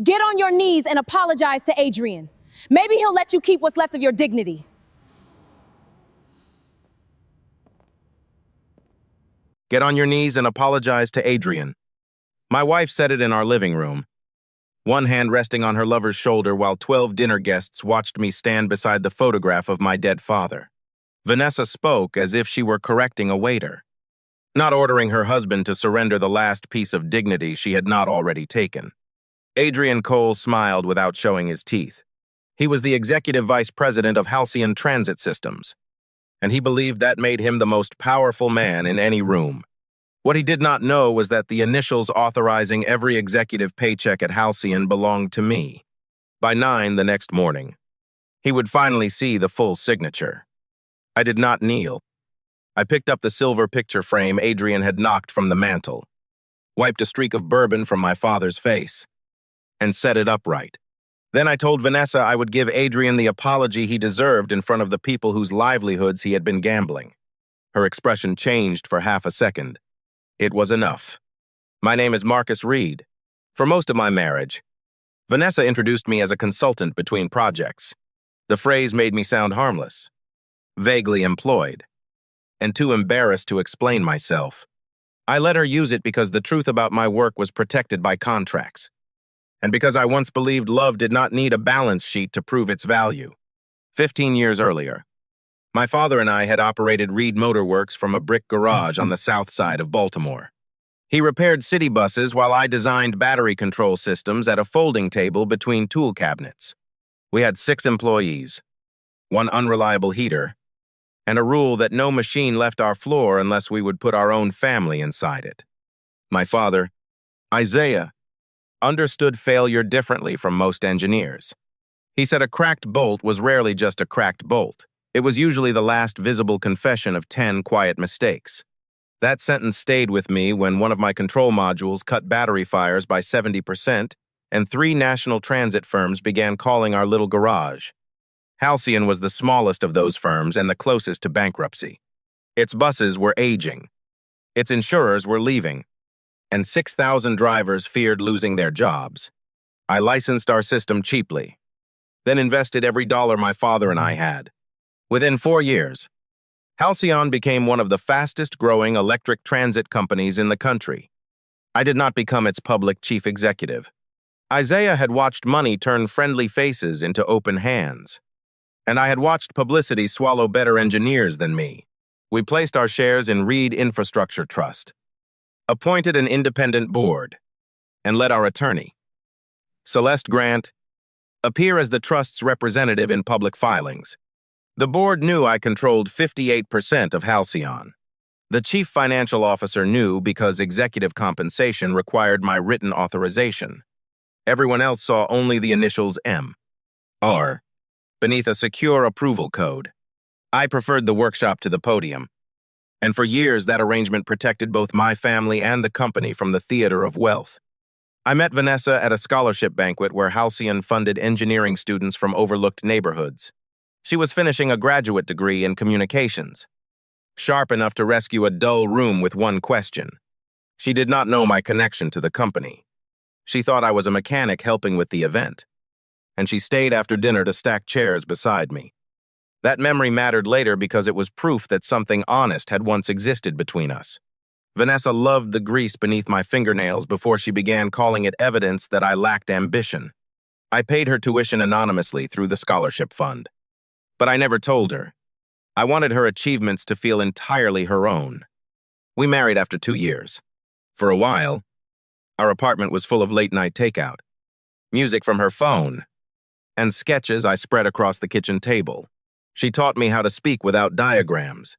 Get on your knees and apologize to Adrian. Maybe he'll let you keep what's left of your dignity. Get on your knees and apologize to Adrian. My wife said it in our living room, one hand resting on her lover's shoulder while 12 dinner guests watched me stand beside the photograph of my dead father. Vanessa spoke as if she were correcting a waiter, not ordering her husband to surrender the last piece of dignity she had not already taken. Adrian Cole smiled without showing his teeth. He was the executive vice president of Halcyon Transit Systems, and he believed that made him the most powerful man in any room. What he did not know was that the initials authorizing every executive paycheck at Halcyon belonged to me. By 9 the next morning, he would finally see the full signature. I did not kneel. I picked up the silver picture frame Adrian had knocked from the mantel, wiped a streak of bourbon from my father's face, and set it upright. Then I told Vanessa I would give Adrian the apology he deserved in front of the people whose livelihoods he had been gambling. Her expression changed for half a second. It was enough. My name is Marcus Reed. For most of my marriage, Vanessa introduced me as a consultant between projects. The phrase made me sound harmless, vaguely employed, and too embarrassed to explain myself. I let her use it because the truth about my work was protected by contracts, and because I once believed love did not need a balance sheet to prove its value. 15 years earlier, my father and I had operated Reed Motor Works from a brick garage on the south side of Baltimore. He repaired city buses while I designed battery control systems at a folding table between tool cabinets. We had 6 employees, 1 unreliable heater, and a rule that no machine left our floor unless we would put our own family inside it. My father, Isaiah, understood failure differently from most engineers. He said a cracked bolt was rarely just a cracked bolt. It was usually the last visible confession of 10 quiet mistakes. That sentence stayed with me when one of my control modules cut battery fires by 70% and 3 national transit firms began calling our little garage. Halcyon was the smallest of those firms and the closest to bankruptcy. Its buses were aging. Its insurers were leaving, and 6,000 drivers feared losing their jobs. I licensed our system cheaply, then invested every dollar my father and I had. Within 4 years, Halcyon became one of the fastest-growing electric transit companies in the country. I did not become its public chief executive. Isaiah had watched money turn friendly faces into open hands, and I had watched publicity swallow better engineers than me. We placed our shares in Reed Infrastructure Trust, appointed an independent board, and let our attorney, Celeste Grant, appear as the trust's representative in public filings. The board knew I controlled 58% of Halcyon. The chief financial officer knew because executive compensation required my written authorization. Everyone else saw only the initials M, R, beneath a secure approval code. I preferred the workshop to the podium, and for years that arrangement protected both my family and the company from the theater of wealth. I met Vanessa at a scholarship banquet where Halcyon funded engineering students from overlooked neighborhoods. She was finishing a graduate degree in communications, sharp enough to rescue a dull room with one question. She did not know my connection to the company. She thought I was a mechanic helping with the event, and she stayed after dinner to stack chairs beside me. That memory mattered later because it was proof that something honest had once existed between us. Vanessa loved the grease beneath my fingernails before she began calling it evidence that I lacked ambition. I paid her tuition anonymously through the scholarship fund, but I never told her. I wanted her achievements to feel entirely her own. We married after 2 years. For a while, our apartment was full of late-night takeout, music from her phone, and sketches I spread across the kitchen table. She taught me how to speak without diagrams.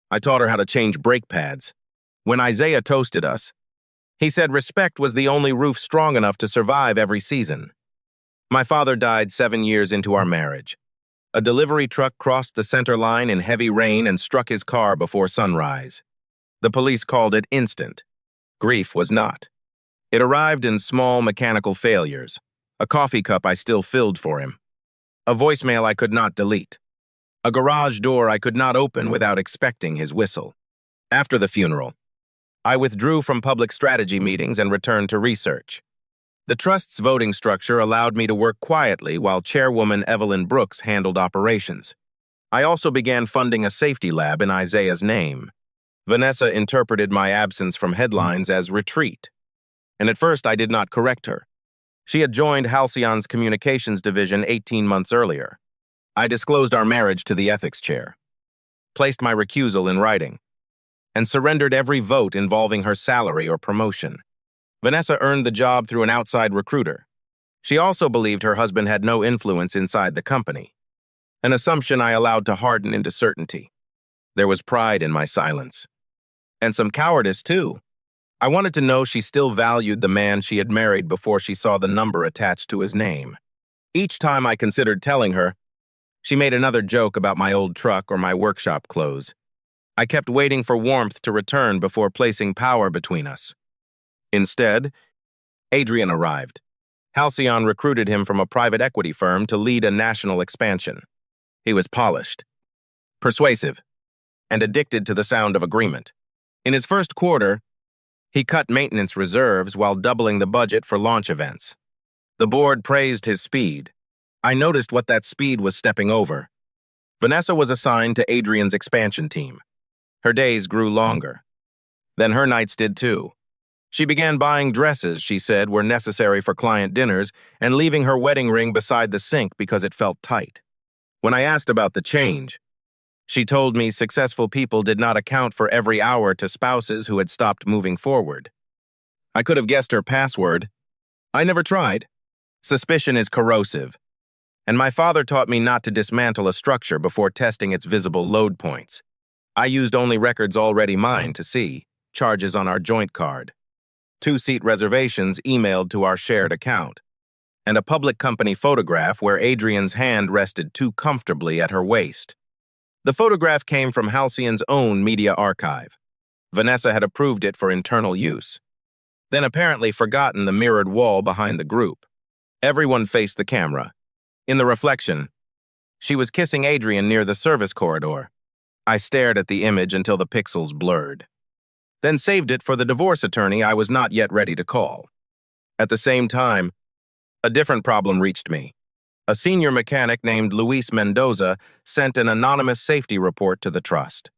I taught her how to change brake pads. When Isaiah toasted us, he said respect was the only roof strong enough to survive every season. My father died 7 years into our marriage. A delivery truck crossed the center line in heavy rain and struck his car before sunrise. The police called it instant. Grief was not. It arrived in small mechanical failures, a coffee cup I still filled for him, a voicemail I could not delete, a garage door I could not open without expecting his whistle. After the funeral, I withdrew from public strategy meetings and returned to research. The trust's voting structure allowed me to work quietly while Chairwoman Evelyn Brooks handled operations. I also began funding a safety lab in Isaiah's name. Vanessa interpreted my absence from headlines as retreat, and at first I did not correct her. She had joined Halcyon's communications division 18 months earlier. I disclosed our marriage to the ethics chair, placed my recusal in writing, and surrendered every vote involving her salary or promotion. Vanessa earned the job through an outside recruiter. She also believed her husband had no influence inside the company, an assumption I allowed to harden into certainty. There was pride in my silence, and some cowardice too. I wanted to know she still valued the man she had married before she saw the number attached to his name. Each time I considered telling her, she made another joke about my old truck or my workshop clothes. I kept waiting for warmth to return before placing power between us. Instead, Adrian arrived. Halcyon recruited him from a private equity firm to lead a national expansion. He was polished, persuasive, and addicted to the sound of agreement. In his first quarter, he cut maintenance reserves while doubling the budget for launch events. The board praised his speed. I noticed what that speed was stepping over. Vanessa was assigned to Adrian's expansion team. Her days grew longer. Then her nights did too. She began buying dresses she said were necessary for client dinners and leaving her wedding ring beside the sink because it felt tight. When I asked about the change, she told me successful people did not account for every hour to spouses who had stopped moving forward. I could have guessed her password. I never tried. Suspicion is corrosive, and my father taught me not to dismantle a structure before testing its visible load points. I used only records already mine to see, charges on our joint card, 2-seat reservations emailed to our shared account, and a public company photograph where Adrian's hand rested too comfortably at her waist. The photograph came from Halcyon's own media archive. Vanessa had approved it for internal use, then apparently forgotten the mirrored wall behind the group. Everyone faced the camera. In the reflection, she was kissing Adrian near the service corridor. I stared at the image until the pixels blurred, then saved it for the divorce attorney I was not yet ready to call. At the same time, a different problem reached me. A senior mechanic named Luis Mendoza sent an anonymous safety report to the trust.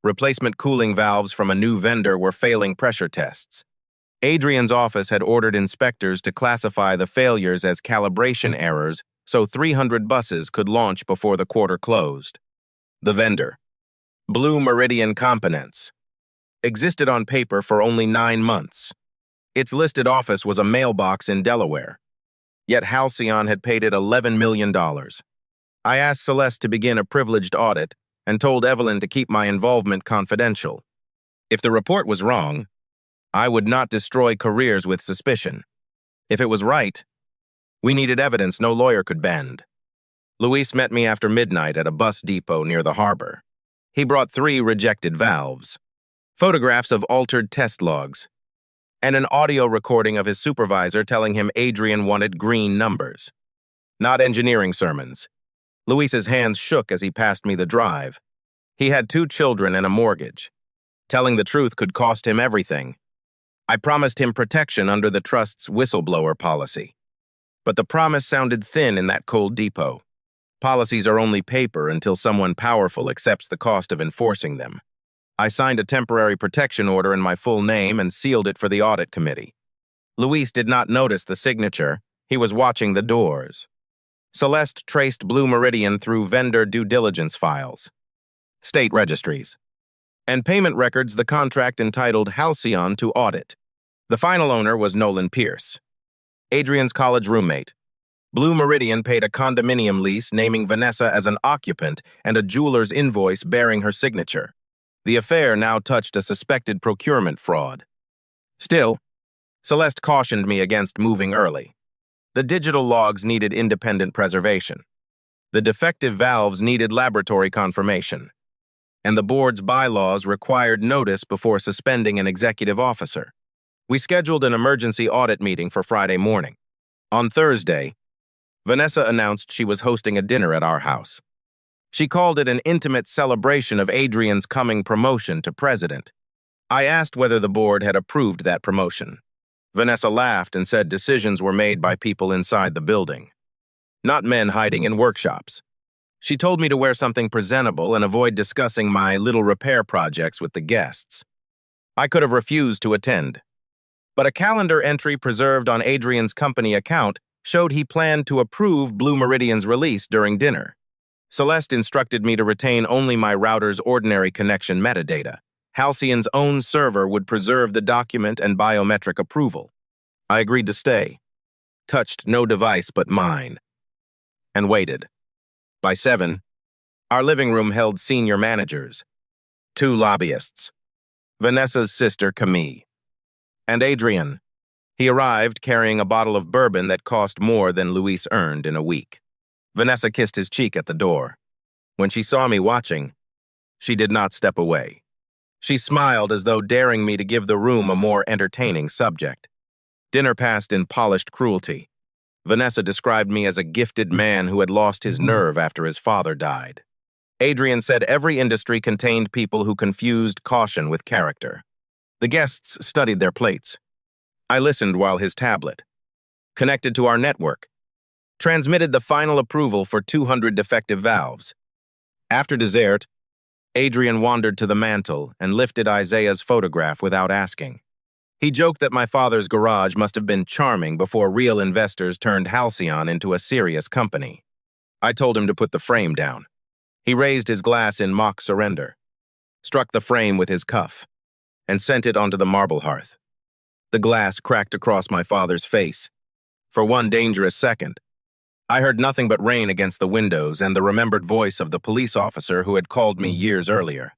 Replacement cooling valves from a new vendor were failing pressure tests. Adrian's office had ordered inspectors to classify the failures as calibration errors so 300 buses could launch before the quarter closed. The vendor, Blue Meridian Components, existed on paper for only 9 months. Its listed office was a mailbox in Delaware. Yet Halcyon had paid it $11 million. I asked Celeste to begin a privileged audit and told Evelyn to keep my involvement confidential. If the report was wrong, I would not destroy careers with suspicion. If it was right, we needed evidence no lawyer could bend. Luis met me after midnight at a bus depot near the harbor. He brought 3 rejected valves, photographs of altered test logs, and an audio recording of his supervisor telling him Adrian wanted green numbers. Not engineering sermons. Luis's hands shook as he passed me the drive. He had 2 children and a mortgage. Telling the truth could cost him everything. I promised him protection under the trust's whistleblower policy. But the promise sounded thin in that cold depot. Policies are only paper until someone powerful accepts the cost of enforcing them. I signed a temporary protection order in my full name and sealed it for the audit committee. Luis did not notice the signature. He was watching the doors. Celeste traced Blue Meridian through vendor due diligence files, state registries, and payment records the contract entitled Halcyon to audit. The final owner was Nolan Pierce, Adrian's college roommate. Blue Meridian paid a condominium lease naming Vanessa as an occupant and a jeweler's invoice bearing her signature. The affair now touched a suspected procurement fraud. Still, Celeste cautioned me against moving early. The digital logs needed independent preservation. The defective valves needed laboratory confirmation. And the board's bylaws required notice before suspending an executive officer. We scheduled an emergency audit meeting for Friday morning. On Thursday, Vanessa announced she was hosting a dinner at our house. She called it an intimate celebration of Adrian's coming promotion to president. I asked whether the board had approved that promotion. Vanessa laughed and said decisions were made by people inside the building, not men hiding in workshops. She told me to wear something presentable and avoid discussing my little repair projects with the guests. I could have refused to attend, but a calendar entry preserved on Adrian's company account showed he planned to approve Blue Meridian's release during dinner. Celeste instructed me to retain only my router's ordinary connection metadata. Halcyon's own server would preserve the document and biometric approval. I agreed to stay, touched no device but mine, and waited. By 7, our living room held senior managers, 2 lobbyists, Vanessa's sister Camille, and Adrian. He arrived carrying a bottle of bourbon that cost more than Luis earned in a week. Vanessa kissed his cheek at the door. When she saw me watching, she did not step away. She smiled as though daring me to give the room a more entertaining subject. Dinner passed in polished cruelty. Vanessa described me as a gifted man who had lost his nerve after his father died. Adrian said every industry contained people who confused caution with character. The guests studied their plates. I listened while his tablet, connected to our network, transmitted the final approval for 200 defective valves. After dessert, Adrian wandered to the mantel and lifted Isaiah's photograph without asking. He joked that my father's garage must have been charming before real investors turned Halcyon into a serious company. I told him to put the frame down. He raised his glass in mock surrender, struck the frame with his cuff, and sent it onto the marble hearth. The glass cracked across my father's face. For one dangerous second, I heard nothing but rain against the windows and the remembered voice of the police officer who had called me years earlier.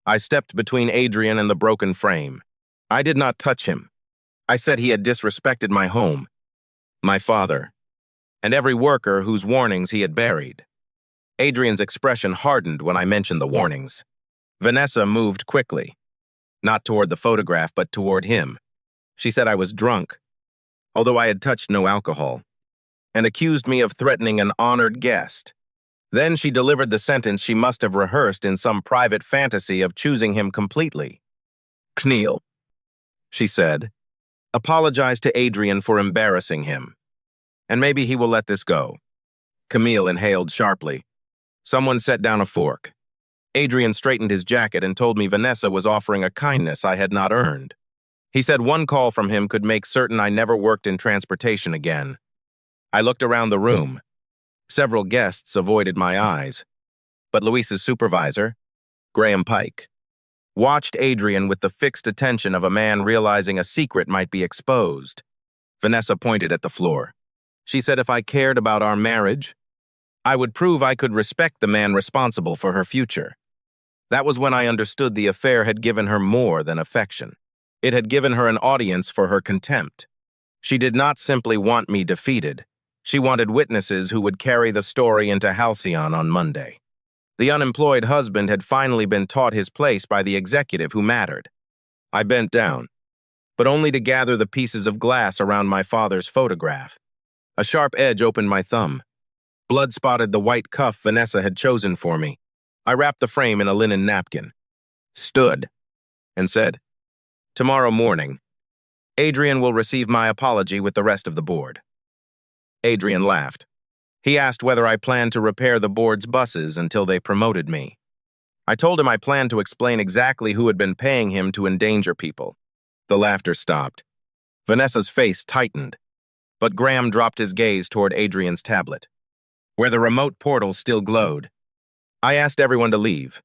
I stepped between Adrian and the broken frame. I did not touch him. I said he had disrespected my home, my father, and every worker whose warnings he had buried. Adrian's expression hardened when I mentioned the warnings. Vanessa moved quickly, not toward the photograph but toward him. She said I was drunk, although I had touched no alcohol, and accused me of threatening an honored guest. Then she delivered the sentence she must have rehearsed in some private fantasy of choosing him completely. "Kneel," she said. "Apologize to Adrian for embarrassing him, and maybe he will let this go." Camille inhaled sharply. Someone set down a fork. Adrian straightened his jacket and told me Vanessa was offering a kindness I had not earned. He said one call from him could make certain I never worked in transportation again. I looked around the room. Several guests avoided my eyes, but Luis's supervisor, Graham Pike, watched Adrian with the fixed attention of a man realizing a secret might be exposed. Vanessa pointed at the floor. She said if I cared about our marriage, I would prove I could respect the man responsible for her future. That was when I understood the affair had given her more than affection. It had given her an audience for her contempt. She did not simply want me defeated. She wanted witnesses who would carry the story into Halcyon on Monday. The unemployed husband had finally been taught his place by the executive who mattered. I bent down, but only to gather the pieces of glass around my father's photograph. A sharp edge opened my thumb. Blood spotted the white cuff Vanessa had chosen for me. I wrapped the frame in a linen napkin, stood, and said, "Tomorrow morning, Adrian will receive my apology with the rest of the board." Adrian laughed. He asked whether I planned to repair the board's buses until they promoted me. I told him I planned to explain exactly who had been paying him to endanger people. The laughter stopped. Vanessa's face tightened, but Graham dropped his gaze toward Adrian's tablet, where the remote portal still glowed. I asked everyone to leave.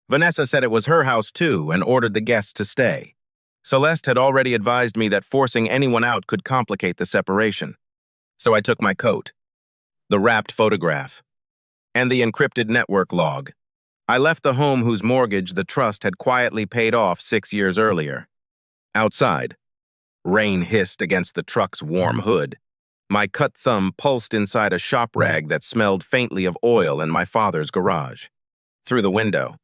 Vanessa said it was her house too and ordered the guests to stay. Celeste had already advised me that forcing anyone out could complicate the separation. So I took my coat, the wrapped photograph, and the encrypted network log. I left the home whose mortgage the trust had quietly paid off 6 years earlier. Outside, rain hissed against the truck's warm hood. My cut thumb pulsed inside a shop rag that smelled faintly of oil in my father's garage. Through the window,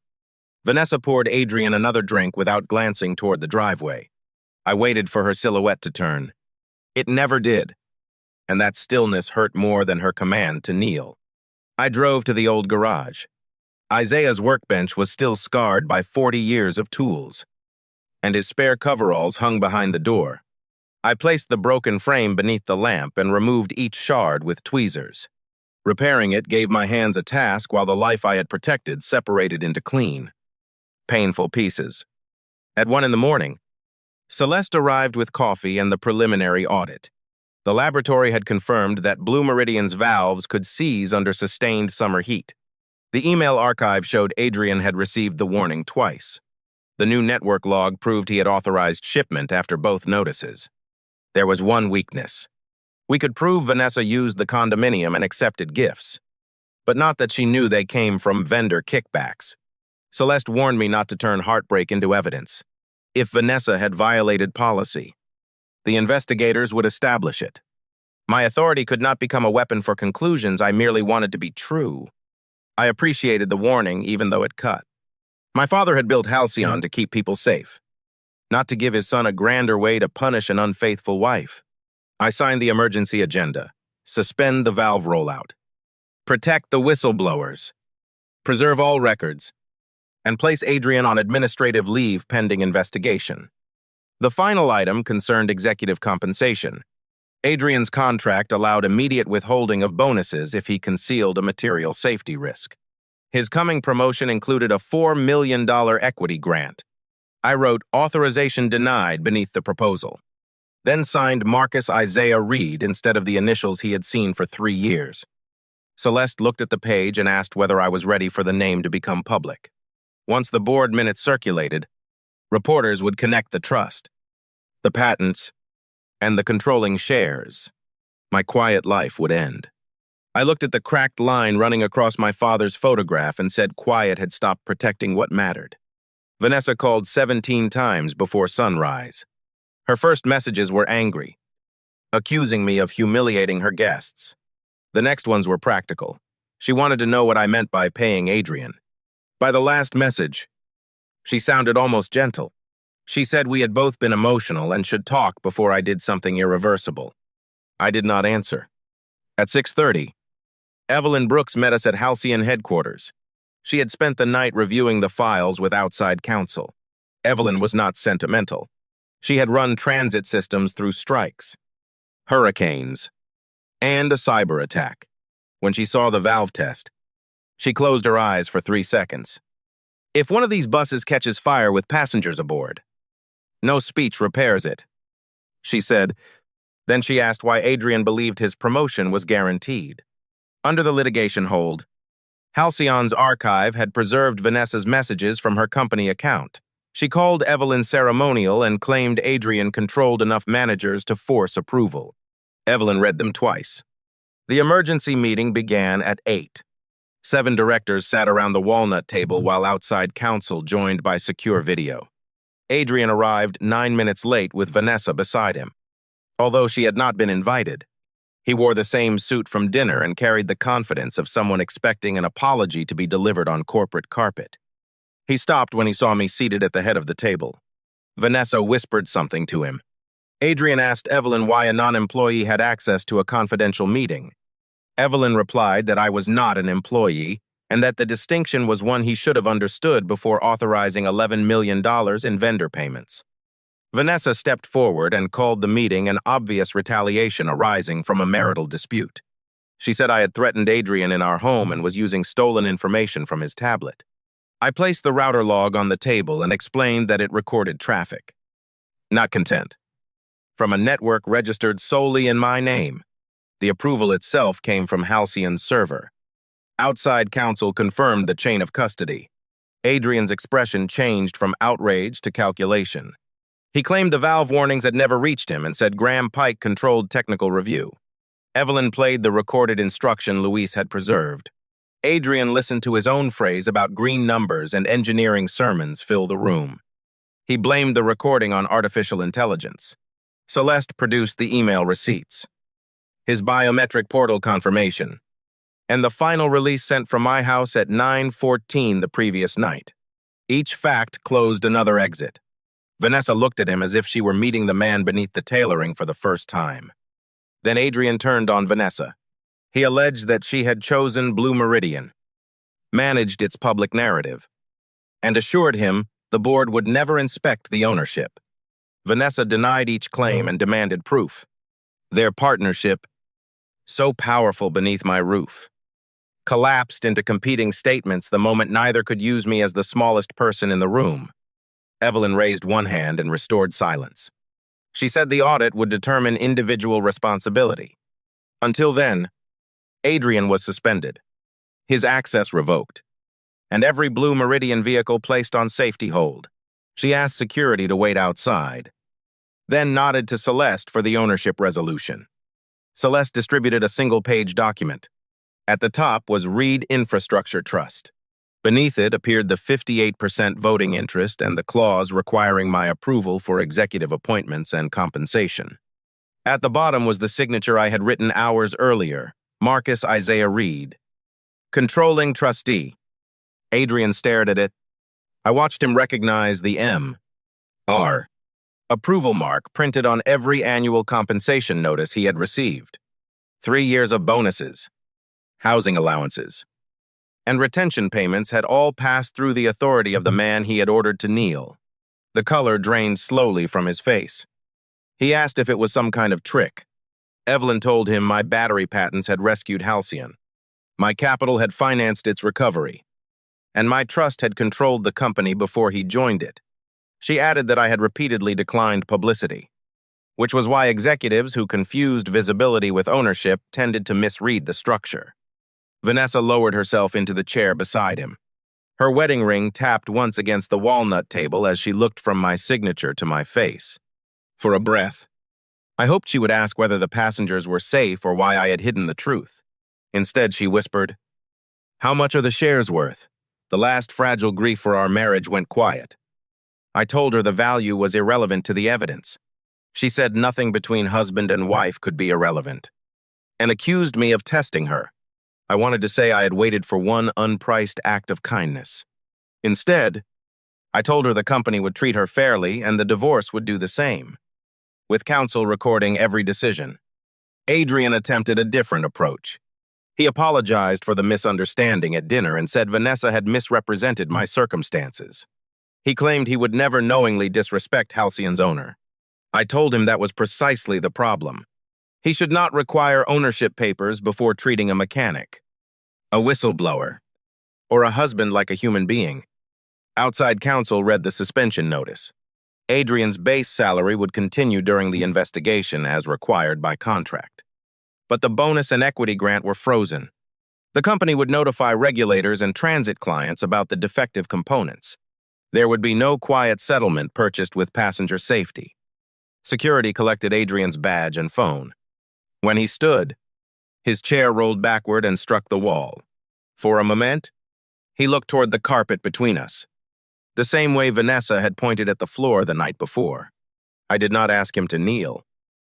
Vanessa poured Adrian another drink without glancing toward the driveway. I waited for her silhouette to turn. It never did, and that stillness hurt more than her command to kneel. I drove to the old garage. Isaiah's workbench was still scarred by 40 years of tools, and his spare coveralls hung behind the door. I placed the broken frame beneath the lamp and removed each shard with tweezers. Repairing it gave my hands a task while the life I had protected separated into clean, painful pieces. At 1 in the morning, Celeste arrived with coffee and the preliminary audit. The laboratory had confirmed that Blue Meridian's valves could seize under sustained summer heat. The email archive showed Adrian had received the warning twice. The new network log proved he had authorized shipment after both notices. There was one weakness. We could prove Vanessa used the condominium and accepted gifts, but not that she knew they came from vendor kickbacks. Celeste warned me not to turn heartbreak into evidence. If Vanessa had violated policy, the investigators would establish it. My authority could not become a weapon for conclusions I merely wanted to be true. I appreciated the warning, even though it cut. My father had built Halcyon to keep people safe, not to give his son a grander way to punish an unfaithful wife. I signed the emergency agenda. Suspend the valve rollout. Protect the whistleblowers. Preserve all records. And place Adrian on administrative leave pending investigation. The final item concerned executive compensation. Adrian's contract allowed immediate withholding of bonuses if he concealed a material safety risk. His coming promotion included a $4 million equity grant. I wrote authorization denied beneath the proposal, then signed Marcus Isaiah Reed instead of the initials he had seen for 3 years. Celeste looked at the page and asked whether I was ready for the name to become public. Once the board minutes circulated, reporters would connect the trust, the patents, and the controlling shares. My quiet life would end. I looked at the cracked line running across my father's photograph and said quiet had stopped protecting what mattered. Vanessa called 17 times before sunrise. Her first messages were angry, accusing me of humiliating her guests. The next ones were practical. She wanted to know what I meant by paying Adrian. By the last message, she sounded almost gentle. She said we had both been emotional and should talk before I did something irreversible. I did not answer. At 6:30, Evelyn Brooks met us at Halcyon headquarters. She had spent the night reviewing the files with outside counsel. Evelyn was not sentimental. She had run transit systems through strikes, hurricanes, and a cyber attack. When she saw the valve test, she closed her eyes for 3 seconds. If one of these buses catches fire with passengers aboard, no speech repairs it, she said. Then she asked why Adrian believed his promotion was guaranteed. Under the litigation hold, Halcyon's archive had preserved Vanessa's messages from her company account. She called Evelyn ceremonial and claimed Adrian controlled enough managers to force approval. Evelyn read them twice. The emergency meeting began at 8. 7 directors sat around the walnut table while outside counsel joined by secure video. Adrian arrived 9 minutes late with Vanessa beside him. Although she had not been invited, he wore the same suit from dinner and carried the confidence of someone expecting an apology to be delivered on corporate carpet. He stopped when he saw me seated at the head of the table. Vanessa whispered something to him. Adrian asked Evelyn why a non-employee had access to a confidential meeting. Evelyn replied that I was not an employee and that the distinction was one he should have understood before authorizing $11 million in vendor payments. Vanessa stepped forward and called the meeting an obvious retaliation arising from a marital dispute. She said I had threatened Adrian in our home and was using stolen information from his tablet. I placed the router log on the table and explained that it recorded traffic. Not content. From a network registered solely in my name. The approval itself came from Halcyon's server. Outside counsel confirmed the chain of custody. Adrian's expression changed from outrage to calculation. He claimed the valve warnings had never reached him and said Graham Pike controlled technical review. Evelyn played the recorded instruction Luis had preserved. Adrian listened to his own phrase about green numbers and engineering sermons fill the room. He blamed the recording on artificial intelligence. Celeste produced the email receipts, his biometric portal confirmation, and the final release sent from my house at 9:14 the previous night. Each fact closed another exit. Vanessa looked at him as if she were meeting the man beneath the tailoring for the first time. Then Adrian turned on Vanessa. He alleged that she had chosen Blue Meridian, managed its public narrative, and assured him the board would never inspect the ownership. Vanessa denied each claim and demanded proof. Their partnership, so powerful beneath my roof, collapsed into competing statements the moment neither could use me as the smallest person in the room. Evelyn raised one hand and restored silence. She said the audit would determine individual responsibility. Until then, Adrian was suspended, his access revoked, and every Blue Meridian vehicle placed on safety hold. She asked security to wait outside, then nodded to Celeste for the ownership resolution. Celeste distributed a single-page document. At the top was Reed Infrastructure Trust. Beneath it appeared the 58% voting interest and the clause requiring my approval for executive appointments and compensation. At the bottom was the signature I had written hours earlier, Marcus Isaiah Reed, controlling trustee. Adrian stared at it. I watched him recognize the M.R. approval mark printed on every annual compensation notice he had received. 3 years of bonuses, housing allowances, and retention payments had all passed through the authority of the man he had ordered to kneel. The color drained slowly from his face. He asked if it was some kind of trick. Evelyn told him my battery patents had rescued Halcyon. My capital had financed its recovery, and my trust had controlled the company before he joined it. She added that I had repeatedly declined publicity, which was why executives who confused visibility with ownership tended to misread the structure. Vanessa lowered herself into the chair beside him. Her wedding ring tapped once against the walnut table as she looked from my signature to my face. For a breath, I hoped she would ask whether the passengers were safe or why I had hidden the truth. Instead, she whispered, "How much are the shares worth?" The last fragile grief for our marriage went quiet. I told her the value was irrelevant to the evidence. She said nothing between husband and wife could be irrelevant, and accused me of testing her. I wanted to say I had waited for one unpriced act of kindness. Instead, I told her the company would treat her fairly and the divorce would do the same, with counsel recording every decision. Adrian attempted a different approach. He apologized for the misunderstanding at dinner and said Vanessa had misrepresented my circumstances. He claimed he would never knowingly disrespect Halcyon's owner. I told him that was precisely the problem. He should not require ownership papers before treating a mechanic, a whistleblower, or a husband like a human being. Outside counsel read the suspension notice. Adrian's base salary would continue during the investigation as required by contract. But the bonus and equity grant were frozen. The company would notify regulators and transit clients about the defective components. There would be no quiet settlement purchased with passenger safety. Security collected Adrian's badge and phone. When he stood, his chair rolled backward and struck the wall. For a moment, he looked toward the carpet between us, the same way Vanessa had pointed at the floor the night before. I did not ask him to kneel.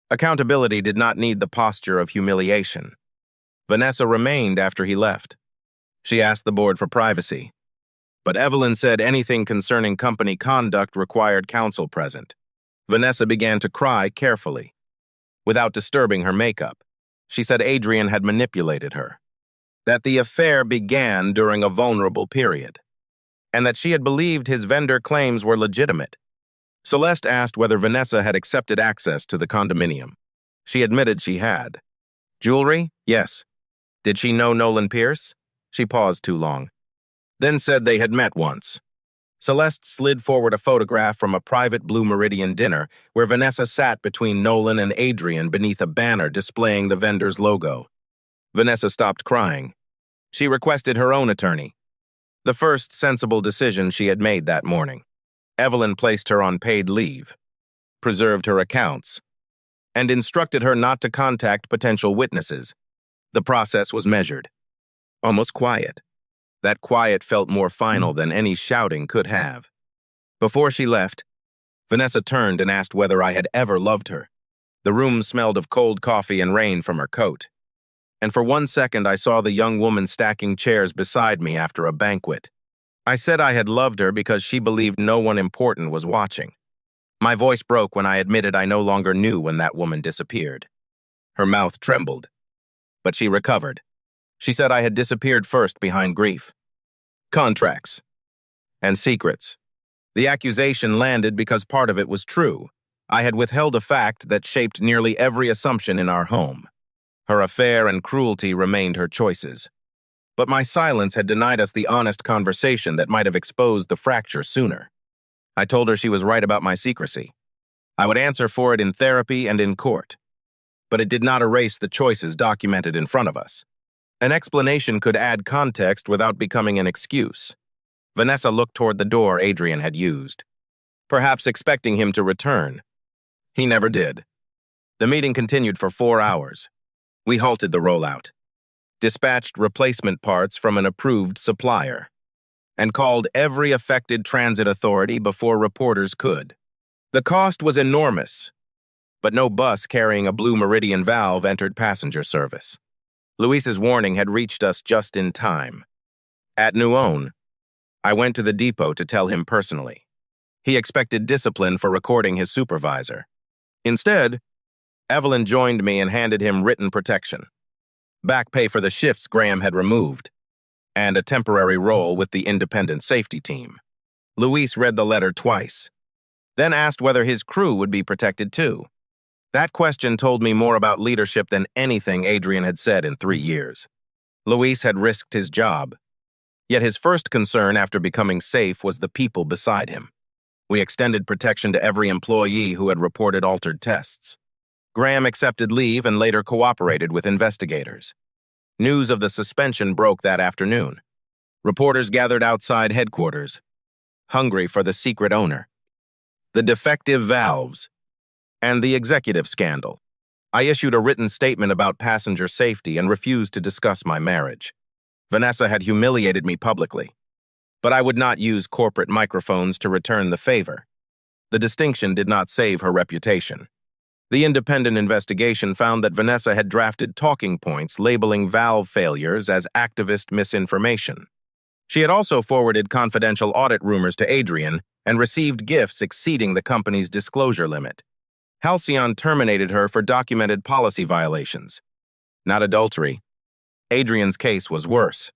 Accountability did not need the posture of humiliation. Vanessa remained after he left. She asked the board for privacy, but Evelyn said anything concerning company conduct required counsel present. Vanessa began to cry carefully, without disturbing her makeup. She said Adrian had manipulated her, that the affair began during a vulnerable period, and that she had believed his vendor claims were legitimate. Celeste asked whether Vanessa had accepted access to the condominium. She admitted she had. Jewelry? Yes. Did she know Nolan Pierce? She paused too long, then said they had met once. Celeste slid forward a photograph from a private Blue Meridian dinner where Vanessa sat between Nolan and Adrian beneath a banner displaying the vendor's logo. Vanessa stopped crying. She requested her own attorney, the first sensible decision she had made that morning. Evelyn placed her on paid leave, preserved her accounts, and instructed her not to contact potential witnesses. The process was measured, almost quiet. That quiet felt more final than any shouting could have. Before she left, Vanessa turned and asked whether I had ever loved her. The room smelled of cold coffee and rain from her coat, and for 1 second I saw the young woman stacking chairs beside me after a banquet. I said I had loved her because she believed no one important was watching. My voice broke when I admitted I no longer knew when that woman disappeared. Her mouth trembled, but she recovered. She said I had disappeared first behind grief, contracts, and secrets. The accusation landed because part of it was true. I had withheld a fact that shaped nearly every assumption in our home. Her affair and cruelty remained her choices. But my silence had denied us the honest conversation that might have exposed the fracture sooner. I told her she was right about my secrecy. I would answer for it in therapy and in court. But it did not erase the choices documented in front of us. An explanation could add context without becoming an excuse. Vanessa looked toward the door Adrian had used, perhaps expecting him to return. He never did. The meeting continued for 4 hours. We halted the rollout, dispatched replacement parts from an approved supplier, and called every affected transit authority before reporters could. The cost was enormous, but no bus carrying a Blue Meridian valve entered passenger service. Luis's warning had reached us just in time. At Nuon, I went to the depot to tell him personally. He expected discipline for recording his supervisor. Instead, Evelyn joined me and handed him written protection, back pay for the shifts Graham had removed, and a temporary role with the independent safety team. Luis read the letter twice, then asked whether his crew would be protected too. That question told me more about leadership than anything Adrian had said in 3 years. Luis had risked his job, yet his first concern after becoming safe was the people beside him. We extended protection to every employee who had reported altered tests. Graham accepted leave and later cooperated with investigators. News of the suspension broke that afternoon. Reporters gathered outside headquarters, hungry for the secret owner, the defective valves, and the executive scandal. I issued a written statement about passenger safety and refused to discuss my marriage. Vanessa had humiliated me publicly, but I would not use corporate microphones to return the favor. The distinction did not save her reputation. The independent investigation found that Vanessa had drafted talking points labeling valve failures as activist misinformation. She had also forwarded confidential audit rumors to Adrian and received gifts exceeding the company's disclosure limit. Halcyon terminated her for documented policy violations, not adultery. Adrian's case was worse.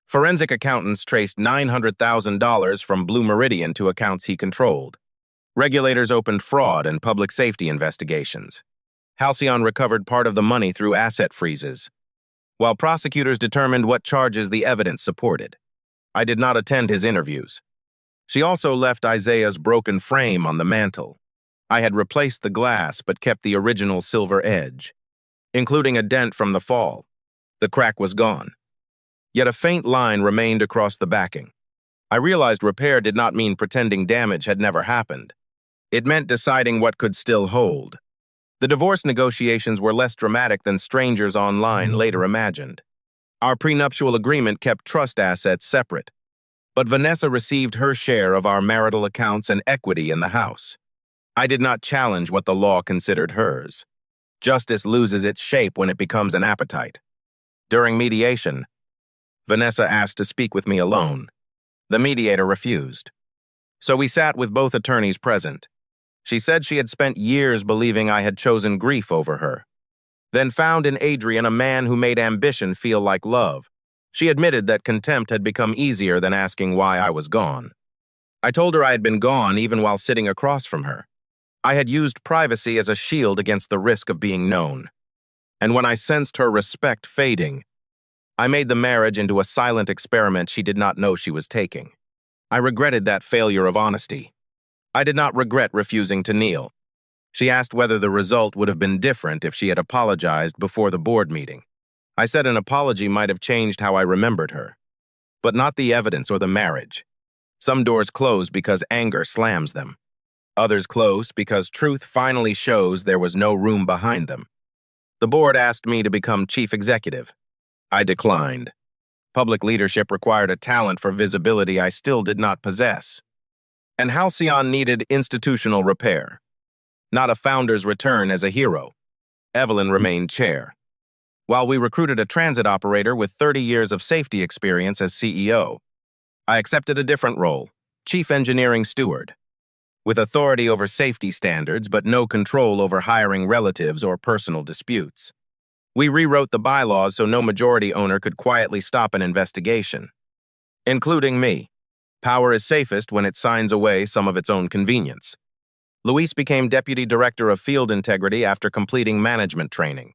Forensic accountants traced $900,000 from Blue Meridian to accounts he controlled. Regulators opened fraud and public safety investigations. Halcyon recovered part of the money through asset freezes, while prosecutors determined what charges the evidence supported. I did not attend his interviews. She also left Isaiah's broken frame on the mantel. I had replaced the glass but kept the original silver edge, including a dent from the fall. The crack was gone, yet a faint line remained across the backing. I realized repair did not mean pretending damage had never happened. It meant deciding what could still hold. The divorce negotiations were less dramatic than strangers online later imagined. Our prenuptial agreement kept trust assets separate, but Vanessa received her share of our marital accounts and equity in the house. I did not challenge what the law considered hers. Justice loses its shape when it becomes an appetite. During mediation, Vanessa asked to speak with me alone. The mediator refused. So we sat with both attorneys present. She said she had spent years believing I had chosen grief over her, then found in Adrian a man who made ambition feel like love. She admitted that contempt had become easier than asking why I was gone. I told her I had been gone even while sitting across from her. I had used privacy as a shield against the risk of being known. And when I sensed her respect fading, I made the marriage into a silent experiment she did not know she was taking. I regretted that failure of honesty. I did not regret refusing to kneel. She asked whether the result would have been different if she had apologized before the board meeting. I said an apology might have changed how I remembered her, but not the evidence or the marriage. Some doors close because anger slams them. Others close because truth finally shows there was no room behind them. The board asked me to become chief executive. I declined. Public leadership required a talent for visibility I still did not possess. And Halcyon needed institutional repair, not a founder's return as a hero. Evelyn remained chair, while we recruited a transit operator with 30 years of safety experience as CEO. I accepted a different role, chief engineering steward, with authority over safety standards but no control over hiring relatives or personal disputes. We rewrote the bylaws so no majority owner could quietly stop an investigation, including me. Power is safest when it signs away some of its own convenience. Luis became Deputy Director of Field Integrity after completing management training.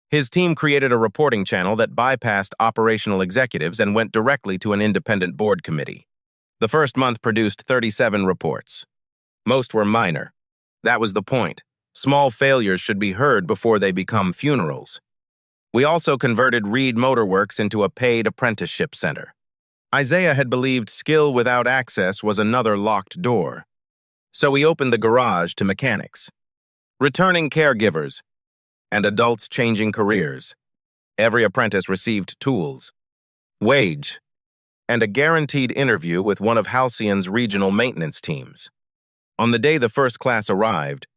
His team created a reporting channel that bypassed operational executives and went directly to an independent board committee. The first month produced 37 reports. Most were minor. That was the point. Small failures should be heard before they become funerals. We also converted Reed Motorworks into a paid apprenticeship center. Isaiah had believed skill without access was another locked door. So we opened the garage to mechanics, returning caregivers, and adults changing careers. Every apprentice received tools, wage, and a guaranteed interview with one of Halcyon's regional maintenance teams. On the day the first class arrived,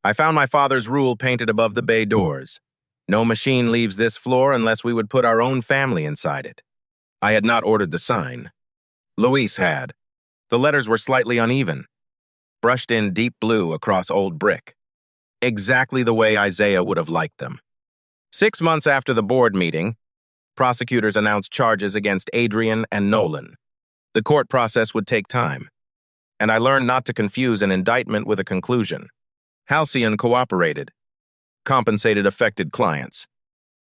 I found my father's rule painted above the bay doors. No machine leaves this floor unless we would put our own family inside it. I had not ordered the sign. Luis had. The letters were slightly uneven, brushed in deep blue across old brick, exactly the way Isaiah would have liked them. 6 months after the board meeting, prosecutors announced charges against Adrian and Nolan. The court process would take time, and I learned not to confuse an indictment with a conclusion. Halcyon cooperated, compensated affected clients,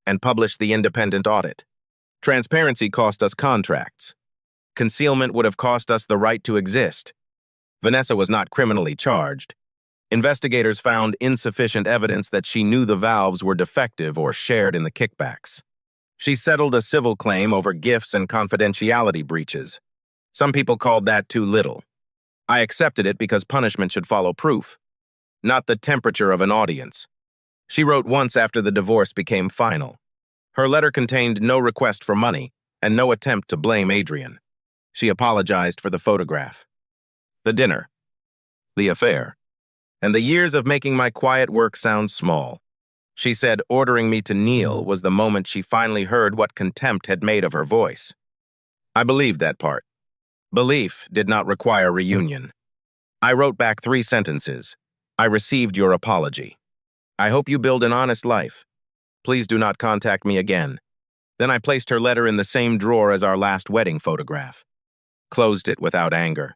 and published the independent audit. Transparency cost us contracts. Concealment would have cost us the right to exist. Vanessa was not criminally charged. Investigators found insufficient evidence that she knew the valves were defective or shared in the kickbacks. She settled a civil claim over gifts and confidentiality breaches. Some people called that too little. I accepted it because punishment should follow proof, not the temperature of an audience. She wrote once after the divorce became final. Her letter contained no request for money and no attempt to blame Adrian. She apologized for the photograph, the dinner, the affair, and the years of making my quiet work sound small. She said ordering me to kneel was the moment she finally heard what contempt had made of her voice. I believed that part. Belief did not require reunion. I wrote back 3 sentences. I received your apology. I hope you build an honest life. Please do not contact me again. Then I placed her letter in the same drawer as our last wedding photograph, closed it without anger,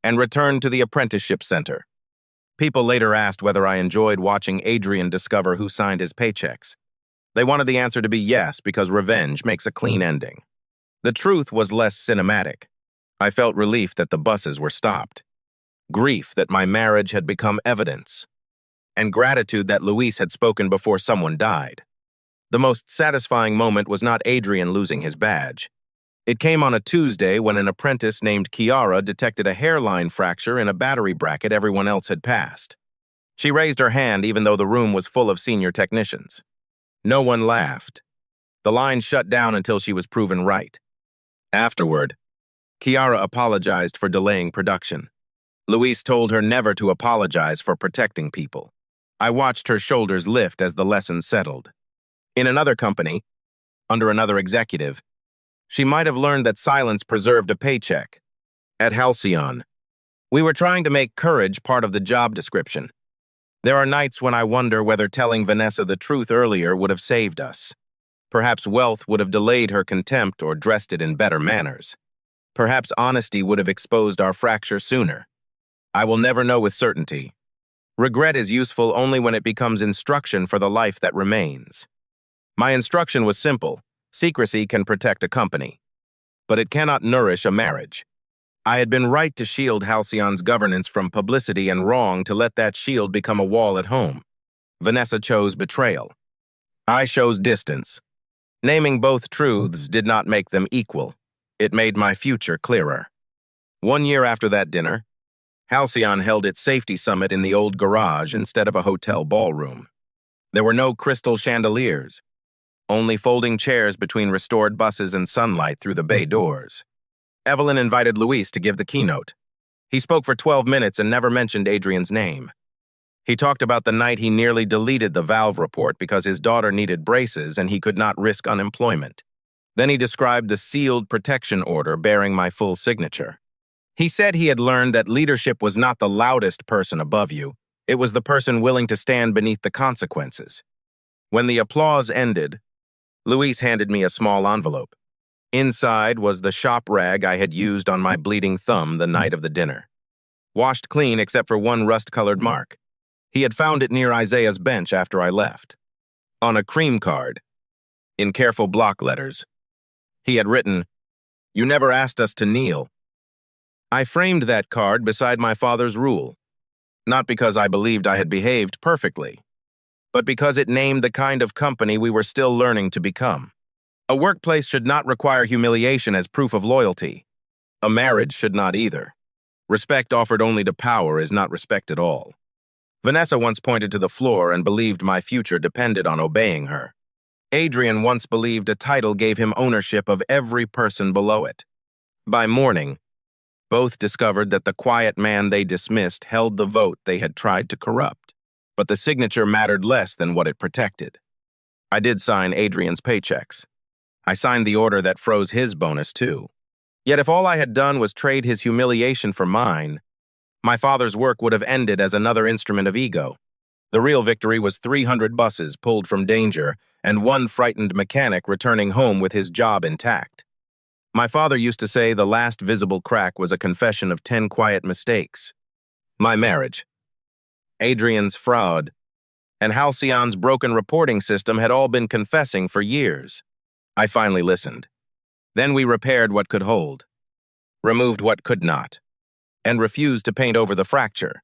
and returned to the apprenticeship center. People later asked whether I enjoyed watching Adrian discover who signed his paychecks. They wanted the answer to be yes, because revenge makes a clean ending. The truth was less cinematic. I felt relief that the buses were stopped, grief that my marriage had become evidence, and gratitude that Luis had spoken before someone died. The most satisfying moment was not Adrian losing his badge. It came on a Tuesday when an apprentice named Kiara detected a hairline fracture in a battery bracket everyone else had passed. She raised her hand even though the room was full of senior technicians. No one laughed. The line shut down until she was proven right. Afterward, Kiara apologized for delaying production. Luis told her never to apologize for protecting people. I watched her shoulders lift as the lesson settled. In another company, under another executive, she might have learned that silence preserved a paycheck. At Halcyon, we were trying to make courage part of the job description. There are nights when I wonder whether telling Vanessa the truth earlier would have saved us. Perhaps wealth would have delayed her contempt or dressed it in better manners. Perhaps honesty would have exposed our fracture sooner. I will never know with certainty. Regret is useful only when it becomes instruction for the life that remains. My instruction was simple. Secrecy can protect a company, but it cannot nourish a marriage. I had been right to shield Halcyon's governance from publicity and wrong to let that shield become a wall at home. Vanessa chose betrayal. I chose distance. Naming both truths did not make them equal. It made my future clearer. 1 year after that dinner, Halcyon held its safety summit in the old garage instead of a hotel ballroom. There were no crystal chandeliers, only folding chairs between restored buses and sunlight through the bay doors. Evelyn invited Luis to give the keynote. He spoke for 12 minutes and never mentioned Adrian's name. He talked about the night he nearly deleted the valve report because his daughter needed braces and he could not risk unemployment. Then he described the sealed protection order bearing my full signature. He said he had learned that leadership was not the loudest person above you. It was the person willing to stand beneath the consequences. When the applause ended, Luis handed me a small envelope. Inside was the shop rag I had used on my bleeding thumb the night of the dinner. washed clean except for one rust-colored mark. He had found it near Isaiah's bench after I left. On a cream card, in careful block letters, he had written, "You never asked us to kneel." I framed that card beside my father's rule, not because I believed I had behaved perfectly, but because it named the kind of company we were still learning to become. A workplace should not require humiliation as proof of loyalty. A marriage should not either. Respect offered only to power is not respect at all. Vanessa once pointed to the floor and believed my future depended on obeying her. Adrian once believed a title gave him ownership of every person below it. By morning, both discovered that the quiet man they dismissed held the vote they had tried to corrupt, but the signature mattered less than what it protected. I did sign Adrian's paychecks. I signed the order that froze his bonus too. Yet if all I had done was trade his humiliation for mine, my father's work would have ended as another instrument of ego. The real victory was 300 buses pulled from danger and one frightened mechanic returning home with his job intact. My father used to say the last visible crack was a confession of 10 quiet mistakes. My marriage, Adrian's fraud, and Halcyon's broken reporting system had all been confessing for years. I finally listened. Then we repaired what could hold, removed what could not, and refused to paint over the fracture.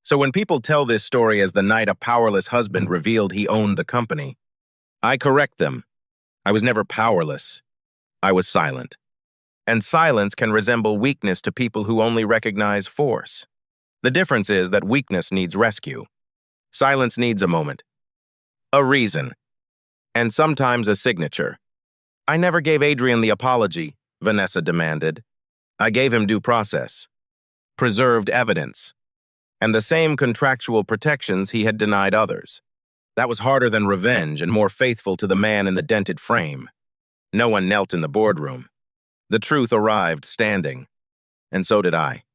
So when people tell this story as the night a powerless husband revealed he owned the company, I correct them. I was never powerless. I was silent. And silence can resemble weakness to people who only recognize force. The difference is that weakness needs rescue. Silence needs a moment, a reason, and sometimes a signature. I never gave Adrian the apology, Vanessa demanded. I gave him due process, preserved evidence, and the same contractual protections he had denied others. That was harder than revenge and more faithful to the man in the dented frame. No one knelt in the boardroom. The truth arrived standing, and so did I.